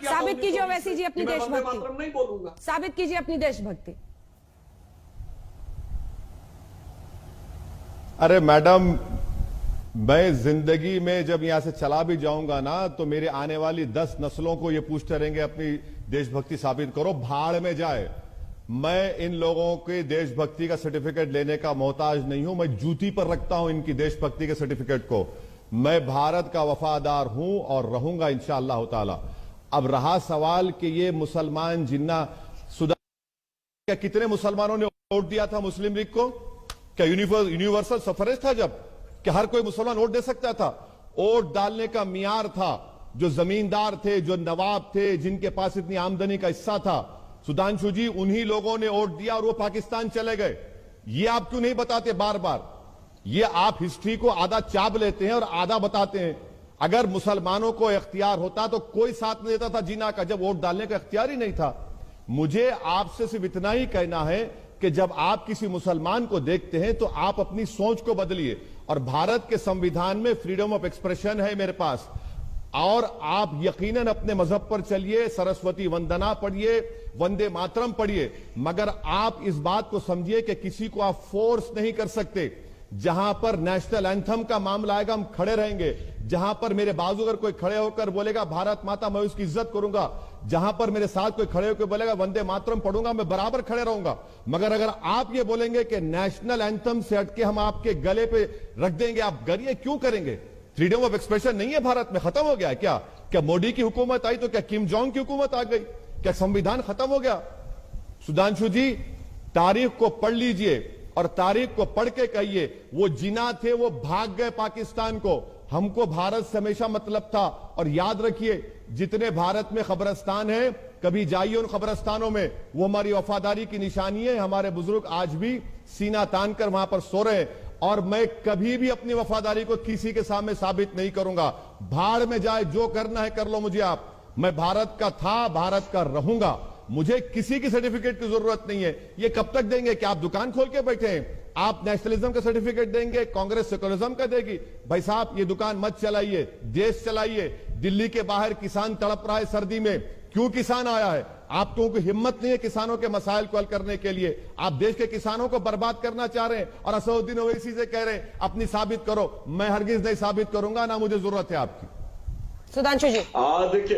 साबित कीजिए ओवैसी जी अपनी मैं वंदे देशभक्ति। मातरम नहीं बोलूंगा। साबित कीजिए अपनी देशभक्ति। अरे मैडम, मैं जिंदगी में जब यहां से चला भी जाऊंगा ना, तो मेरे आने वाली 10 नस्लों को ये पूछते रहेंगे अपनी देशभक्ति साबित करो, भाड़ में जाए। मैं इन लोगों के देशभक्ति का सर्टिफिकेट लेने का मोहताज नहीं हूं। मैं जूती पर रखता हूं इनकी देशभक्ति के सर्टिफिकेट को। मैं भारत का वफादार हूं और रहूंगा इंशाअल्लाह ताला। अब रहा सवाल कि ये मुसलमान जिन्ना सुधार, क्या कितने मुसलमानों ने वोट दिया था मुस्लिम लीग को? क्या यूनिवर्सल सफरेज था जब कि हर कोई मुसलमान वोट दे सकता था? वोट डालने का मियार था जो जमींदार थे, जो नवाब थे, जिनके पास इतनी आमदनी का हिस्सा था। सुधांशु जी, उन्हीं लोगों ने वोट दिया और वो पाकिस्तान चले गए। ये आप क्यों नहीं बताते बार बार? ये आप हिस्ट्री को आधा चाप लेते हैं और आधा बताते हैं। अगर मुसलमानों को इख्तियार होता तो कोई साथ नहीं देता था जीना का, जब वोट डालने का इख्तियार ही नहीं था। मुझे आपसे सिर्फ इतना ही कहना है कि जब आप किसी मुसलमान को देखते हैं तो आप अपनी सोच को बदलिए। और भारत के संविधान में फ्रीडम ऑफ एक्सप्रेशन है मेरे पास, और आप यकीनन अपने मजहब पर चलिए, सरस्वती वंदना पढ़िए, वंदे मातरम पढ़िए, मगर आप इस बात को समझिए कि किसी को आप फोर्स नहीं कर सकते। जहां पर नेशनल एंथम का मामला आएगा हम खड़े रहेंगे। जहां पर मेरे बाजू अगर कोई खड़े होकर बोलेगा भारत माता, मैं उसकी इज्जत करूंगा। जहां पर मेरे साथ कोई खड़े होकर बोलेगा वंदे मातरम पढ़ूंगा, मैं बराबर खड़े रहूंगा। मगर अगर आप ये बोलेंगे कि नेशनल एंथम से हटके हम आपके गले पे रख देंगे, आप गरिए क्यों करेंगे? फ्रीडम ऑफ एक्सप्रेशन नहीं है भारत में? खत्म हो गया क्या? क्या मोदी की हुकूमत आई तो क्या किम जोंग की हुकूमत आ गई? क्या संविधान खत्म हो गया? सुधांशु जी, तारीख को पढ़ लीजिए और तारीख को पढ़ के कहिए, वो जिना थे वो भाग गए पाकिस्तान को। हमको भारत से हमेशा मतलब था। और याद रखिए, जितने भारत में कब्रिस्तान है, कभी जाइए उन कब्रिस्तानों में, वो हमारी वफादारी की निशानी है। हमारे बुजुर्ग आज भी सीना तान कर वहां पर सो रहे हैं, और मैं कभी भी अपनी वफादारी को किसी के सामने साबित नहीं करूंगा। भाड़ में जाए, जो करना है कर लो मुझे आप। मैं भारत का था, भारत का रहूंगा। मुझे किसी की सर्टिफिकेट की जरूरत नहीं है। ये कब तक देंगे? कि आप दुकान खोल के बैठे हैं? आप नेशनलिज्म का सर्टिफिकेट देंगे, कांग्रेस सेकुलरिज्म का देगी? भाई साहब, ये दुकान मत चलाइए, देश चलाइए। दिल्ली के बाहर किसान तड़प रहा है सर्दी में, क्यों किसान आया है? आप लोगों की हिम्मत नहीं है किसानों के मसाइल को हल करने के लिए। आप देश के किसानों को बर्बाद करना चाह रहे हैं और असदुद्दीन ओवैसी से कह रहे हैं अपनी साबित करो। मैं हरगिज नहीं साबित करूंगा, ना मुझे जरूरत है आपकी। सुधांशु जी, देखिए